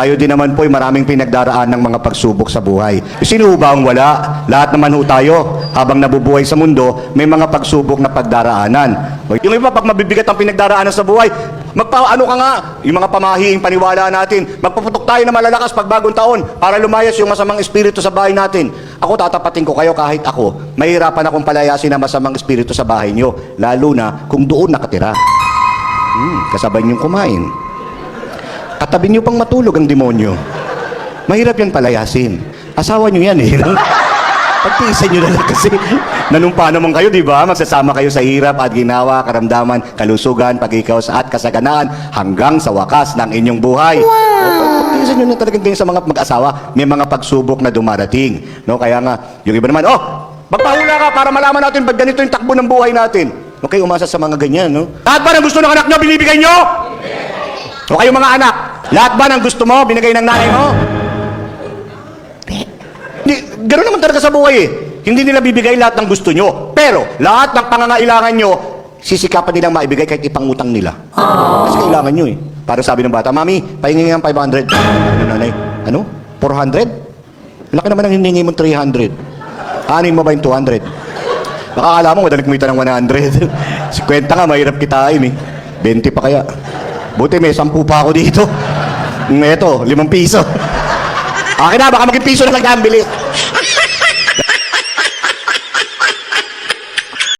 Tayo din naman po ay maraming pinagdaraan ng mga pagsubok sa buhay. Sino ba ang wala? Lahat naman ho tayo, habang nabubuhay sa mundo, may mga pagsubok na pagdaraanan. Yung iba, pag mabibigat ang pinagdaraanan sa buhay, magpaano ka nga, yung mga pamahihing paniwala natin, magpaputok tayo na malalakas pag bagong taon para lumayas yung masamang espiritu sa bahay natin. Ako, tatapatin ko kayo kahit ako, mahirapan akong palayasin ang masamang espiritu sa bahay nyo, lalo na kung doon nakatira. Kasabay niyong kumain. Katabi niyo pang matulog ang demonyo. Mahirap yan palayasin. Asawa niyo yan eh. Pagtiisan niyo na lang kasi nanumpa naman kayo, di ba? Magsasama kayo sa hirap at ginawa, karamdaman, kalusugan, pag-ikaws at kasaganaan hanggang sa wakas ng inyong buhay. Wow! Pagtiisan niyo na talagang ganyan sa mga mag-asawa. May mga pagsubok na dumarating. No? Kaya nga, yung iba naman, magpahula ka para malaman natin ba't ganito yung takbo ng buhay natin. Huwag kayo umasa sa mga ganyan, no? Lahat ba ng gusto ng anak nyo, binibigay nyo? O kayo mga anak, lahat ba ng gusto mo, binigay ng nanay mo? Hindi, gano'n naman talaga sa buhay eh. Hindi nila bibigay lahat ng gusto nyo. Pero, lahat ng pangangailangan nyo, sisikapan nilang maibigay kahit ipangutang nila. Kasi kailangan nyo eh. Parang sabi ng bata, Mami, pahingi ng 500. Ano nanay? Ano? 400? Laki naman ang hiningi mong 300. Anin mo ba yung 200? Baka alam mo, madaling kumita ng 100. 50 nga, mahirap kitain eh. 20 pa kaya. Buti may 10 pa ako dito. Eto, 5 piso. Akin na, baka maging piso na lang yan, bilis.